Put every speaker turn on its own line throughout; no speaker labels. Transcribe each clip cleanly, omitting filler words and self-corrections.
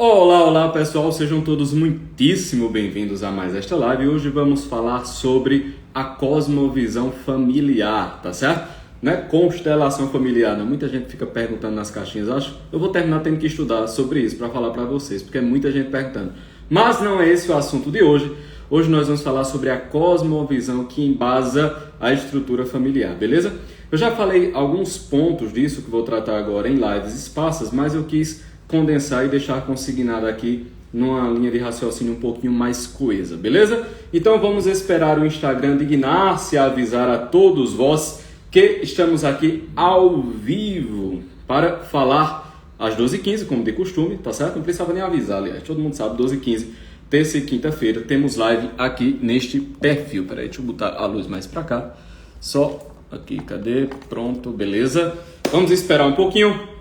Olá, olá pessoal, sejam todos muitíssimo bem-vindos a mais esta live. Hoje vamos falar sobre a cosmovisão familiar, tá certo? Não é constelação familiar, não. Muita gente fica perguntando nas caixinhas, acho. Eu vou terminar tendo que estudar sobre isso para falar para vocês, porque é muita gente perguntando. Mas não é esse o assunto de hoje. Hoje nós vamos falar sobre a cosmovisão que embasa a estrutura familiar, beleza? Eu já falei alguns pontos disso que vou tratar agora em lives esparsas, mas eu quis condensar e deixar consignado aqui numa linha de raciocínio um pouquinho mais coesa, beleza? Então vamos esperar o Instagram dignar-se a avisar a todos vós que estamos aqui ao vivo para falar às 12h15, como de costume, tá certo? Não precisava nem avisar, aliás, todo mundo sabe, 12h15, terça e quinta-feira, temos live aqui neste perfil. Peraí, deixa eu botar a luz mais pra cá, só aqui, cadê? Pronto, beleza? Vamos esperar um pouquinho.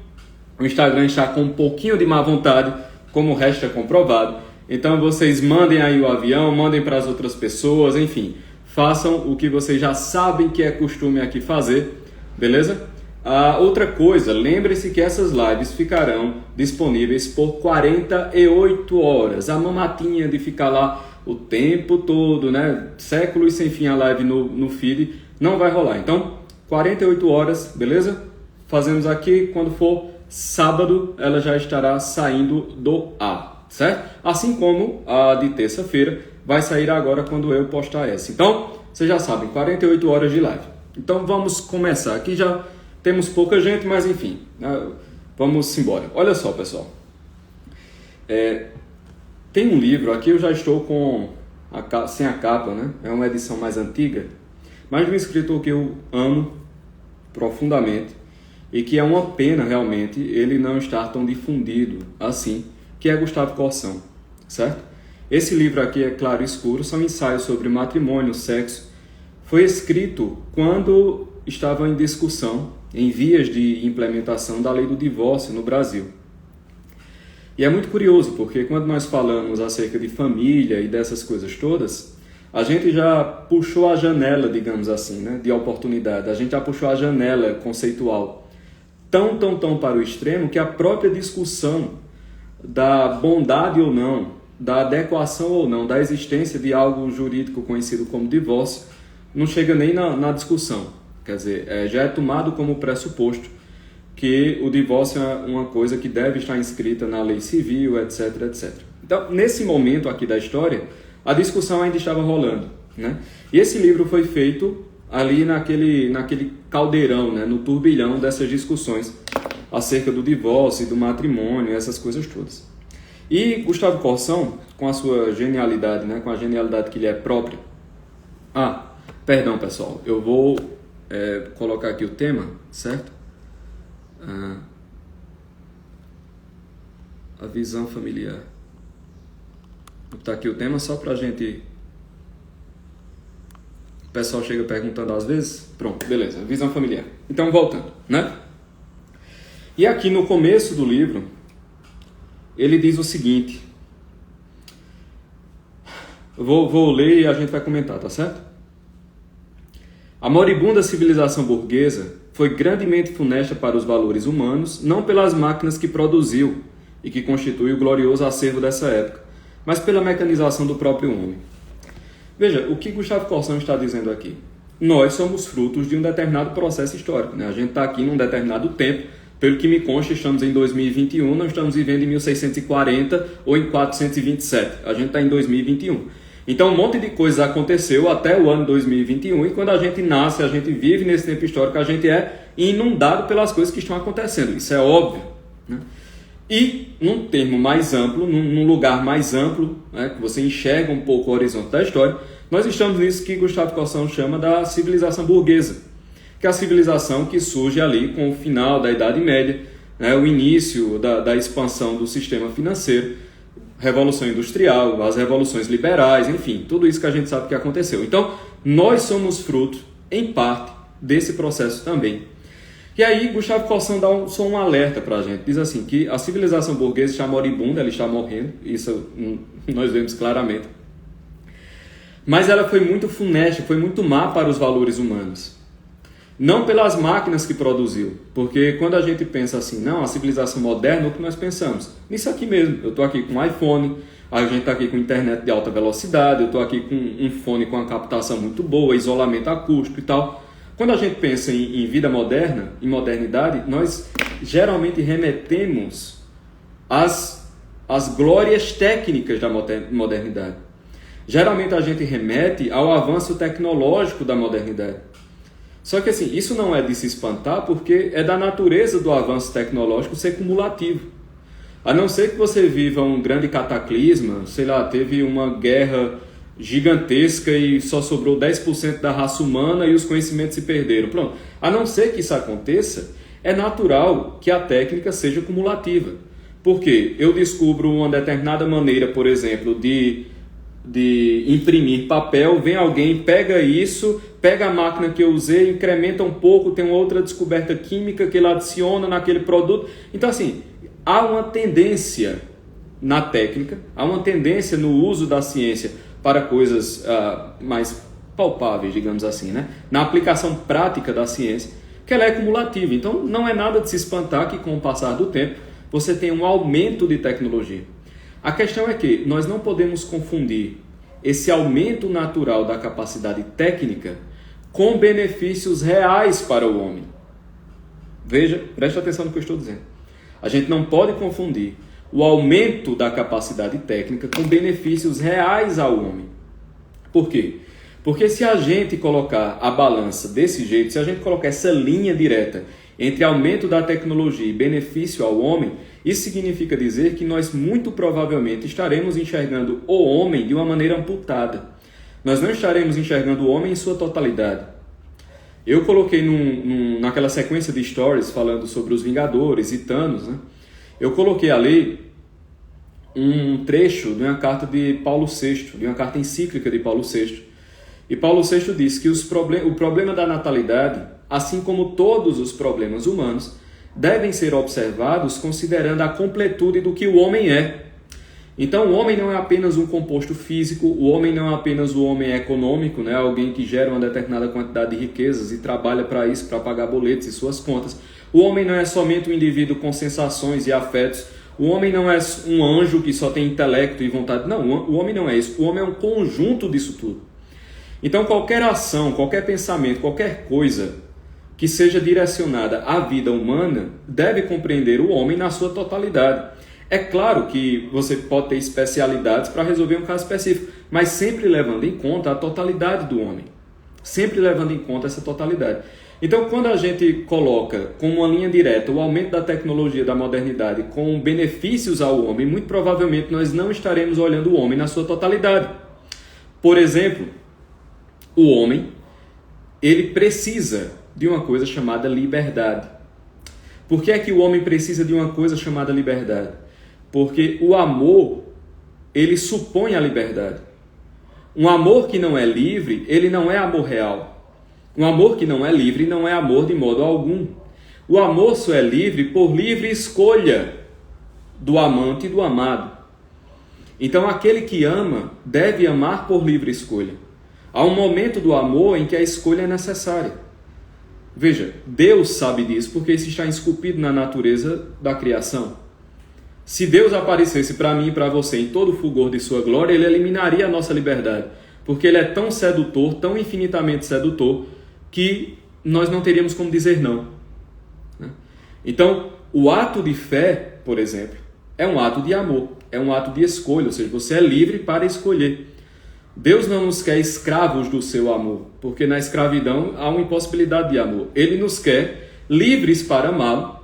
O Instagram está com um pouquinho de má vontade, como o resto é comprovado. Então vocês mandem aí o avião, mandem para as outras pessoas, enfim. Façam o que vocês já sabem que é costume aqui fazer, beleza? Outra coisa, lembre-se que essas lives ficarão disponíveis por 48 horas. A mamatinha de ficar lá o tempo todo, né? Séculos sem fim a live no feed, não vai rolar. Então, 48 horas, beleza? Fazemos aqui quando for sábado, ela já estará saindo do ar, certo? Assim como a de terça-feira vai sair agora quando eu postar essa. Então, vocês já sabem, 48 horas de live. Então, vamos começar. Aqui já temos pouca gente, mas enfim, vamos embora. Olha só, pessoal. Tem um livro aqui, eu já estou com sem a capa, né? É uma edição mais antiga, mas de um escritor que eu amo profundamente, e que é uma pena realmente ele não estar tão difundido assim, que é Gustavo Corsão, certo? Esse livro aqui é Claro e Escuro, são ensaios sobre matrimônio, sexo. Foi escrito quando estava em discussão, em vias de implementação da lei do divórcio no Brasil. E é muito curioso, porque quando nós falamos acerca de família e dessas coisas todas, a gente já puxou a janela, digamos assim, né, de oportunidade, a gente já puxou a janela conceitual tão para o extremo que a própria discussão da bondade ou não, da adequação ou não, da existência de algo jurídico conhecido como divórcio, não chega nem na discussão. Quer dizer, já é tomado como pressuposto que o divórcio é uma coisa que deve estar inscrita na lei civil, etc, etc. Então, nesse momento aqui da história, a discussão ainda estava rolando, né? E esse livro foi feito ali naquele caldeirão, né, no turbilhão dessas discussões acerca do divórcio e do matrimônio, essas coisas todas. E Gustavo Corsão, com a sua genialidade, né, com a genialidade que lhe é própria... Perdão, pessoal, eu vou colocar aqui o tema, certo? A visão familiar. Vou botar aqui o tema só pra gente... O pessoal chega perguntando às vezes. Pronto, beleza. Visão familiar. Então, voltando, né? E aqui no começo do livro, ele diz o seguinte. Eu vou ler e a gente vai comentar, tá certo? A moribunda civilização burguesa foi grandemente funesta para os valores humanos, não pelas máquinas que produziu e que constitui o glorioso acervo dessa época, mas pela mecanização do próprio homem. Veja, o que Gustavo Corsão está dizendo aqui? Nós somos frutos de um determinado processo histórico, né? A gente está aqui num determinado tempo, pelo que me consta, estamos em 2021, não estamos vivendo em 1640 ou em 427, a gente está em 2021. Então um monte de coisa aconteceu até o ano 2021 e quando a gente nasce, a gente vive nesse tempo histórico, a gente é inundado pelas coisas que estão acontecendo, isso é óbvio, né? E, num termo mais amplo, num lugar mais amplo, né, que você enxerga um pouco o horizonte da história, nós estamos nisso que Gustavo Corsão chama da civilização burguesa, que é a civilização que surge ali com o final da Idade Média, né, o início da expansão do sistema financeiro, Revolução Industrial, as revoluções liberais, enfim, tudo isso que a gente sabe que aconteceu. Então, nós somos fruto, em parte, desse processo também. E aí, Gustavo Corsão dá só um alerta para a gente. Diz assim, que a civilização burguesa está moribunda, ela está morrendo. Isso nós vemos claramente. Mas ela foi muito funesta, foi muito má para os valores humanos. Não pelas máquinas que produziu, porque quando a gente pensa assim, não, a civilização moderna, o que nós pensamos? Nisso aqui mesmo, eu estou aqui com um iPhone, a gente está aqui com internet de alta velocidade, eu estou aqui com um fone com uma captação muito boa, isolamento acústico e tal. Quando a gente pensa em vida moderna, em modernidade, nós geralmente remetemos às glórias técnicas da modernidade. Geralmente a gente remete ao avanço tecnológico da modernidade. Só que assim, isso não é de se espantar porque é da natureza do avanço tecnológico ser cumulativo. A não ser que você viva um grande cataclisma, sei lá, teve uma guerra gigantesca e só sobrou 10% da raça humana e os conhecimentos se perderam. Pronto. A não ser que isso aconteça, é natural que a técnica seja cumulativa. Por quê? Eu descubro uma determinada maneira, por exemplo, de imprimir papel, vem alguém, pega isso, pega a máquina que eu usei, incrementa um pouco, tem uma outra descoberta química que ele adiciona naquele produto. Então, assim, há uma tendência na técnica, há uma tendência no uso da ciência para coisas mais palpáveis, digamos assim, né? Na aplicação prática da ciência, que ela é cumulativa. Então, não é nada de se espantar que, com o passar do tempo, você tem um aumento de tecnologia. A questão é que nós não podemos confundir esse aumento natural da capacidade técnica com benefícios reais para o homem. Veja, preste atenção no que eu estou dizendo. A gente não pode confundir o aumento da capacidade técnica com benefícios reais ao homem. Por quê? Porque se a gente colocar a balança desse jeito, se a gente colocar essa linha direta entre aumento da tecnologia e benefício ao homem, isso significa dizer que nós muito provavelmente estaremos enxergando o homem de uma maneira amputada. Nós não estaremos enxergando o homem em sua totalidade. Eu coloquei naquela sequência de stories falando sobre os Vingadores e Thanos, né? Eu coloquei ali um trecho de uma carta de Paulo VI, de uma carta encíclica de Paulo VI. E Paulo VI disse que o problema da natalidade, assim como todos os problemas humanos, devem ser observados considerando a completude do que o homem é. Então, o homem não é apenas um composto físico, o homem não é apenas o homem econômico, né? Alguém que gera uma determinada quantidade de riquezas e trabalha para isso, para pagar boletos e suas contas. O homem não é somente um indivíduo com sensações e afetos. O homem não é um anjo que só tem intelecto e vontade. Não, o homem não é isso. O homem é um conjunto disso tudo. Então, qualquer ação, qualquer pensamento, qualquer coisa que seja direcionada à vida humana deve compreender o homem na sua totalidade. É claro que você pode ter especialidades para resolver um caso específico, mas sempre levando em conta a totalidade do homem. Sempre levando em conta essa totalidade. Então, quando a gente coloca com uma linha direta o aumento da tecnologia, da modernidade, com benefícios ao homem, muito provavelmente nós não estaremos olhando o homem na sua totalidade. Por exemplo, o homem, ele precisa de uma coisa chamada liberdade. Por que é que o homem precisa de uma coisa chamada liberdade? Porque o amor, ele supõe a liberdade. Um amor que não é livre, ele não é amor real. Um amor que não é livre não é amor de modo algum. O amor só é livre por livre escolha do amante e do amado. Então, aquele que ama deve amar por livre escolha. Há um momento do amor em que a escolha é necessária. Veja, Deus sabe disso porque isso está esculpido na natureza da criação. Se Deus aparecesse para mim e para você em todo o fulgor de sua glória, ele eliminaria a nossa liberdade. Porque ele é tão sedutor, tão infinitamente sedutor, que nós não teríamos como dizer não. Então, o ato de fé, por exemplo, é um ato de amor, é um ato de escolha, ou seja, você é livre para escolher. Deus não nos quer escravos do seu amor, porque na escravidão há uma impossibilidade de amor. Ele nos quer livres para amá-lo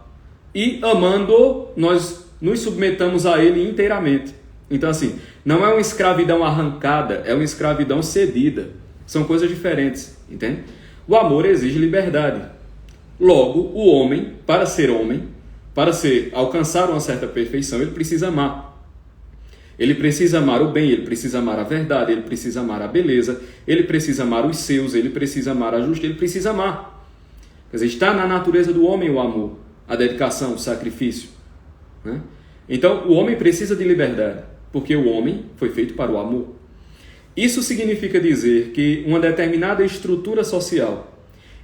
e, amando-o, nós nos submetamos a ele inteiramente. Então, assim, não é uma escravidão arrancada, é uma escravidão cedida. São coisas diferentes, entende? O amor exige liberdade. Logo, o homem, para alcançar uma certa perfeição, ele precisa amar. Ele precisa amar o bem, ele precisa amar a verdade, ele precisa amar a beleza, ele precisa amar os seus, ele precisa amar a justiça, ele precisa amar. Quer dizer, está na natureza do homem o amor, a dedicação, o sacrifício. Né? Então, o homem precisa de liberdade, porque o homem foi feito para o amor. Isso significa dizer que uma determinada estrutura social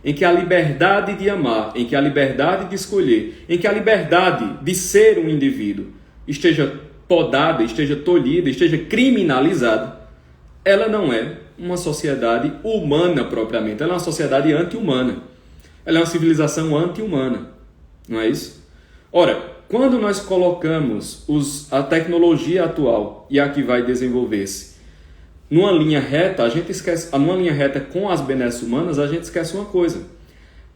em que a liberdade de amar, em que a liberdade de escolher, em que a liberdade de ser um indivíduo esteja podada, esteja tolhida, esteja criminalizada, ela não é uma sociedade humana propriamente, ela é uma sociedade anti-humana. Ela é uma civilização anti-humana, não é isso? Ora, quando nós colocamos a tecnologia atual, e a que vai desenvolver-se, numa linha reta, a gente esquece, numa linha reta com as benesses humanas, a gente esquece uma coisa.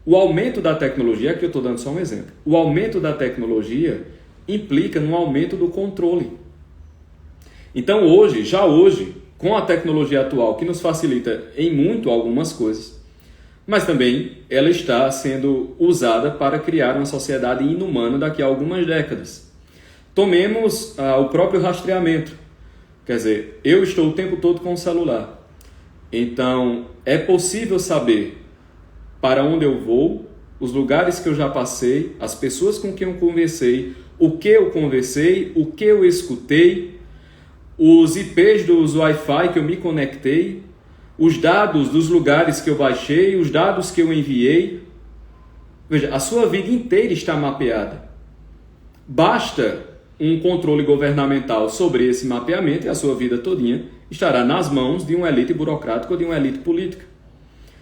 O aumento da tecnologia, aqui eu estou dando só um exemplo, o aumento da tecnologia implica no aumento do controle. Então hoje, com a tecnologia atual, que nos facilita em muito algumas coisas, mas também ela está sendo usada para criar uma sociedade inumana daqui a algumas décadas. Tomemos o próprio rastreamento. Quer dizer, eu estou o tempo todo com o celular. Então, é possível saber para onde eu vou, os lugares que eu já passei, as pessoas com quem eu conversei, o que eu conversei, o que eu escutei, os IPs dos Wi-Fi que eu me conectei, os dados dos lugares que eu baixei, os dados que eu enviei. Veja, a sua vida inteira está mapeada. Basta um controle governamental sobre esse mapeamento e a sua vida todinha estará nas mãos de uma elite burocrática ou de uma elite política.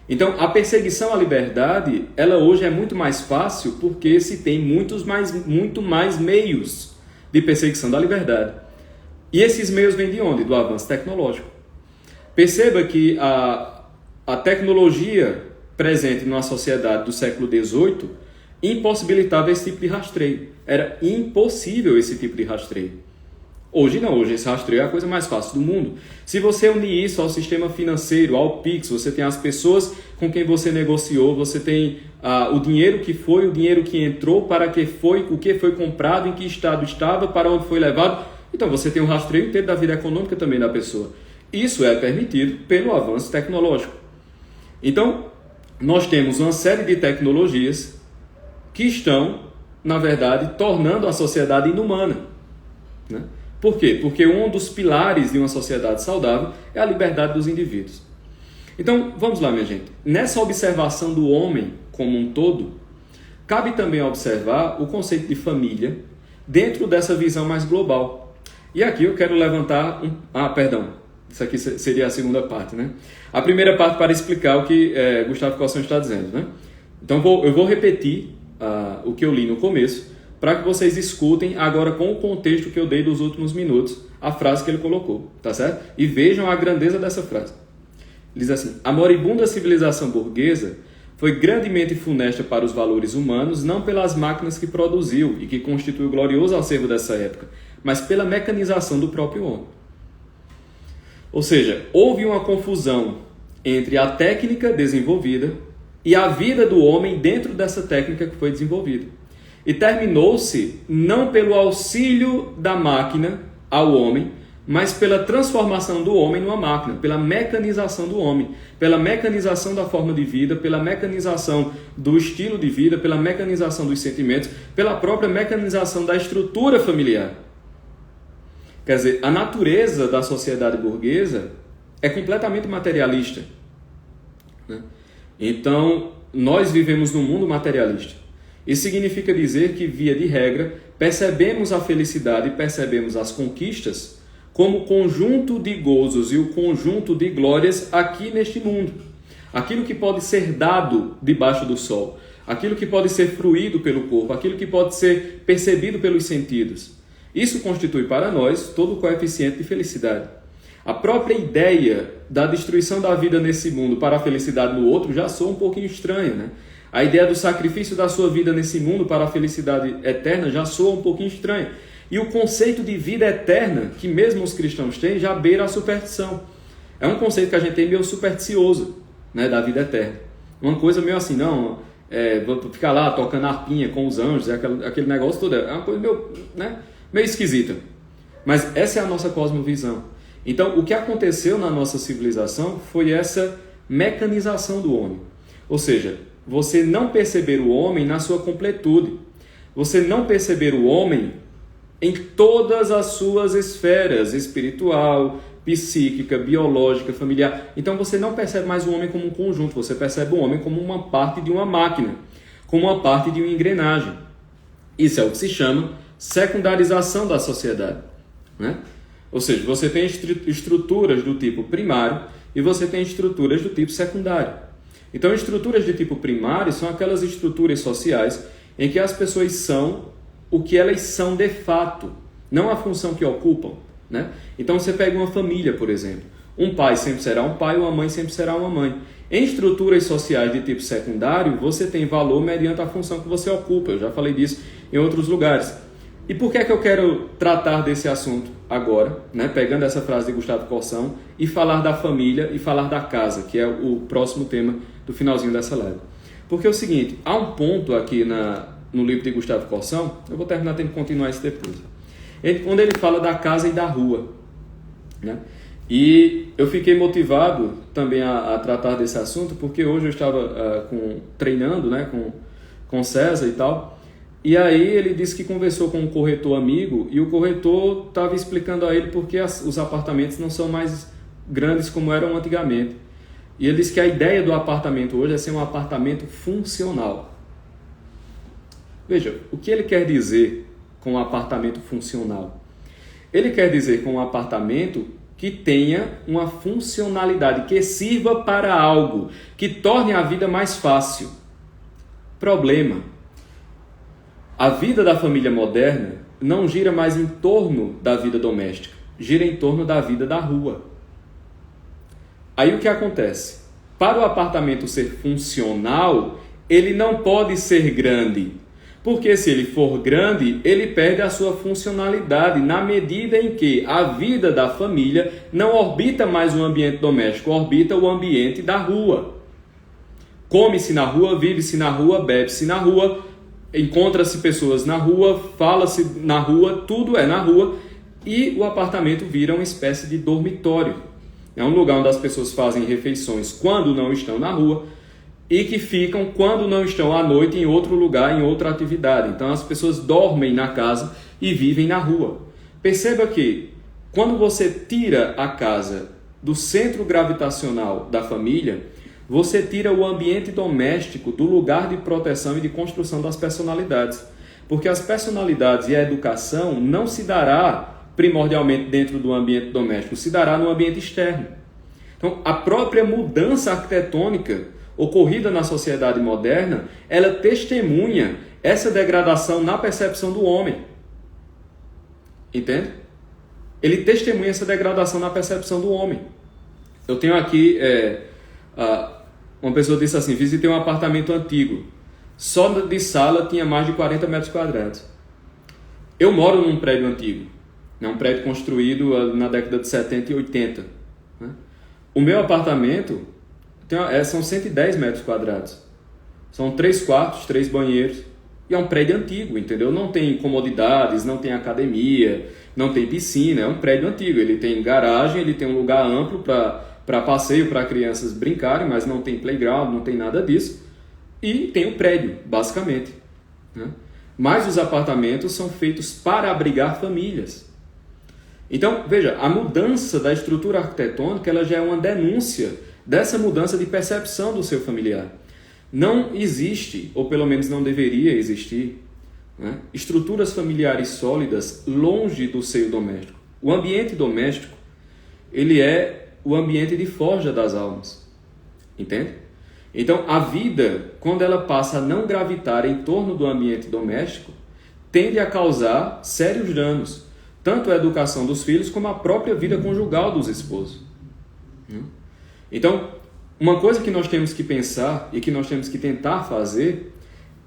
Então, a perseguição à liberdade, ela hoje é muito mais fácil porque se tem muito mais meios de perseguição da liberdade. E esses meios vêm de onde? Do avanço tecnológico. Perceba que a tecnologia presente numa sociedade do século XVIII impossibilitava esse tipo de rastreio. Era impossível esse tipo de rastreio. Hoje não, hoje esse rastreio é a coisa mais fácil do mundo. Se você unir isso ao sistema financeiro, ao Pix, você tem as pessoas com quem você negociou, você tem o dinheiro que foi, o dinheiro que entrou, para que foi, o que foi comprado, em que estado estava, para onde foi levado. Então você tem um rastreio inteiro da vida econômica também da pessoa. Isso é permitido pelo avanço tecnológico. Então, nós temos uma série de tecnologias que estão, na verdade, tornando a sociedade inumana, né? Por quê? Porque um dos pilares de uma sociedade saudável é a liberdade dos indivíduos. Então, vamos lá, minha gente. Nessa observação do homem como um todo, cabe também observar o conceito de família dentro dessa visão mais global. E aqui eu quero levantar isso aqui seria a segunda parte, né? A primeira parte para explicar o que Gustavo Cossão está dizendo, né? Então eu vou repetir o que eu li no começo, para que vocês escutem agora com o contexto que eu dei dos últimos minutos, a frase que ele colocou, tá certo? E vejam a grandeza dessa frase. Ele diz assim: a moribunda civilização burguesa foi grandemente funesta para os valores humanos, não pelas máquinas que produziu e que constitui o glorioso acervo dessa época, mas pela mecanização do próprio homem. Ou seja, houve uma confusão entre a técnica desenvolvida e a vida do homem dentro dessa técnica que foi desenvolvida. E terminou-se não pelo auxílio da máquina ao homem, mas pela transformação do homem numa máquina, pela mecanização do homem, pela mecanização da forma de vida, pela mecanização do estilo de vida, pela mecanização dos sentimentos, pela própria mecanização da estrutura familiar. Quer dizer, a natureza da sociedade burguesa é completamente materialista, né? Então, nós vivemos num mundo materialista. Isso significa dizer que, via de regra, percebemos a felicidade e percebemos as conquistas como conjunto de gozos e o conjunto de glórias aqui neste mundo. Aquilo que pode ser dado debaixo do sol, aquilo que pode ser fruído pelo corpo, aquilo que pode ser percebido pelos sentidos. Isso constitui para nós todo o coeficiente de felicidade. A própria ideia da destruição da vida nesse mundo para a felicidade no outro já soa um pouquinho estranha, né? A ideia do sacrifício da sua vida nesse mundo para a felicidade eterna já soa um pouquinho estranha. E o conceito de vida eterna, que mesmo os cristãos têm, já beira a superstição. É um conceito que a gente tem meio supersticioso, né, da vida eterna. Uma coisa meio assim, não, vou ficar lá tocando harpinha com os anjos, aquele negócio todo, é uma coisa meio esquisita. Mas essa é a nossa cosmovisão. Então, o que aconteceu na nossa civilização foi essa mecanização do homem. Ou seja, você não perceber o homem na sua completude. Você não perceber o homem em todas as suas esferas, espiritual, psíquica, biológica, familiar. Então você não percebe mais o homem como um conjunto, você percebe o homem como uma parte de uma máquina, como uma parte de uma engrenagem. Isso é o que se chama secundarização da sociedade, né? Ou seja, você tem estruturas do tipo primário e você tem estruturas do tipo secundário. Então, estruturas de tipo primário são aquelas estruturas sociais em que as pessoas são o que elas são de fato, não a função que ocupam, né? Então, você pega uma família, por exemplo. Um pai sempre será um pai, uma mãe sempre será uma mãe. Em estruturas sociais de tipo secundário, você tem valor mediante a função que você ocupa. Eu já falei disso em outros lugares. E por que é que eu quero tratar desse assunto agora, né? Pegando essa frase de Gustavo Corsão e falar da família e falar da casa, que é o próximo tema do finalzinho dessa live. Porque é o seguinte, há um ponto aqui no livro de Gustavo Corsão, eu vou terminar, tem que continuar isso depois, quando ele fala da casa e da rua, né? E eu fiquei motivado também a tratar desse assunto, porque hoje eu estava treinando, né, com César e tal. E aí ele disse que conversou com um corretor amigo e o corretor estava explicando a ele porque os apartamentos não são mais grandes como eram antigamente. E ele disse que a ideia do apartamento hoje é ser um apartamento funcional. Veja, o que ele quer dizer com um apartamento funcional? Ele quer dizer com um apartamento que tenha uma funcionalidade, que sirva para algo, que torne a vida mais fácil. Problema. A vida da família moderna não gira mais em torno da vida doméstica, gira em torno da vida da rua. Aí o que acontece? Para o apartamento ser funcional, ele não pode ser grande, porque se ele for grande, ele perde a sua funcionalidade na medida em que a vida da família não orbita mais o ambiente doméstico, orbita o ambiente da rua. Come-se na rua, vive-se na rua, bebe-se na rua, encontra-se pessoas na rua, fala-se na rua, tudo é na rua, e o apartamento vira uma espécie de dormitório. É um lugar onde as pessoas fazem refeições quando não estão na rua e que ficam quando não estão à noite em outro lugar, em outra atividade. Então as pessoas dormem na casa e vivem na rua. Perceba que quando você tira a casa do centro gravitacional da família, você tira o ambiente doméstico do lugar de proteção e de construção das personalidades. Porque as personalidades e a educação não se dará primordialmente dentro do ambiente doméstico, se dará no ambiente externo. Então, a própria mudança arquitetônica ocorrida na sociedade moderna, ela testemunha essa degradação na percepção do homem. Entende? Ele testemunha essa degradação na percepção do homem. Eu tenho aqui... uma pessoa disse assim, visitei um apartamento antigo, só de sala tinha mais de 40 metros quadrados. Eu moro num prédio antigo, né, um prédio construído na década de 70 e 80. Né? O meu apartamento são 110 metros quadrados. São 3 quartos, 3 banheiros. E é um prédio antigo, entendeu? Não tem comodidades, não tem academia, não tem piscina, é um prédio antigo. Ele tem garagem, ele tem um lugar amplo para passeio, para crianças brincarem, mas não tem playground, não tem nada disso. E tem o prédio, basicamente. Né? Mas os apartamentos são feitos para abrigar famílias. Então, veja, a mudança da estrutura arquitetônica ela já é uma denúncia dessa mudança de percepção do seu familiar. Não existe, ou pelo menos não deveria existir, né, estruturas familiares sólidas longe do seio doméstico. O ambiente doméstico, ele é o ambiente de forja das almas. Entende? Então, a vida, quando ela passa a não gravitar em torno do ambiente doméstico, tende a causar sérios danos, tanto à educação dos filhos como à própria vida conjugal dos esposos. Então, uma coisa que nós temos que pensar e que nós temos que tentar fazer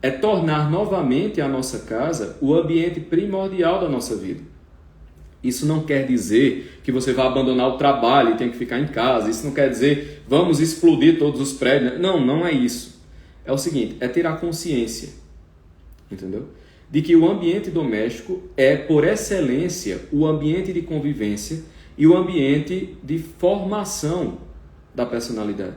é tornar novamente a nossa casa o ambiente primordial da nossa vida. Isso não quer dizer que você vai abandonar o trabalho e tem que ficar em casa. Isso não quer dizer vamos explodir todos os prédios. Não, não é isso. É o seguinte, é ter a consciência, entendeu? De que o ambiente doméstico é, por excelência, o ambiente de convivência e o ambiente de formação da personalidade.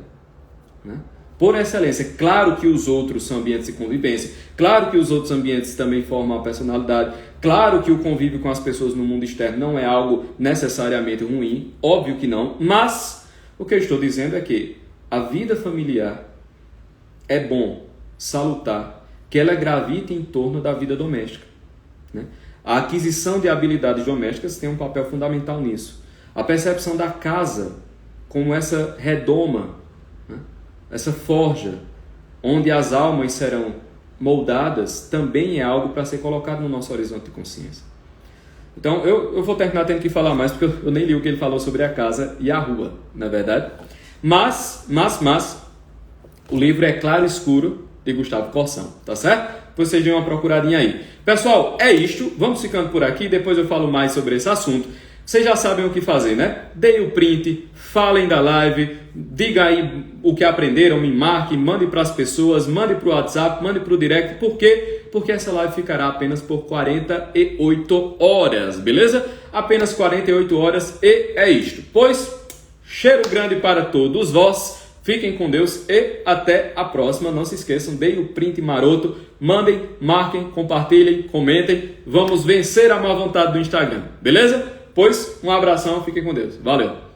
Né? por excelência. Claro que os outros são ambientes de convivência, claro que os outros ambientes também formam a personalidade, claro que o convívio com as pessoas no mundo externo não é algo necessariamente ruim, óbvio que não, mas o que eu estou dizendo é que a vida familiar é bom, salutar, que ela gravita em torno da vida doméstica, né? A aquisição de habilidades domésticas tem um papel fundamental nisso. A percepção da casa como essa redoma, né? Essa forja, onde as almas serão moldadas, também é algo para ser colocado no nosso horizonte de consciência. Então, eu vou terminar tendo que falar mais, porque eu nem li o que ele falou sobre a casa e a rua, na é verdade. Mas, o livro é Claro e Escuro, de Gustavo Corsão, tá certo? Depois vocês dêem uma procuradinha aí. Pessoal, é isto. Vamos ficando por aqui, depois eu falo mais sobre esse assunto. Vocês já sabem o que fazer, né? Deem o print, falem da live, diga aí o que aprenderam, me marquem, mande para as pessoas, mande para o WhatsApp, mande para o direct. Por quê? Porque essa live ficará apenas por 48 horas, beleza? Apenas 48 horas e é isto. Pois, cheiro grande para todos vós, fiquem com Deus e até a próxima. Não se esqueçam, deem o print maroto, mandem, marquem, compartilhem, comentem. Vamos vencer a má vontade do Instagram, beleza? Pois, um abração, fiquem com Deus. Valeu!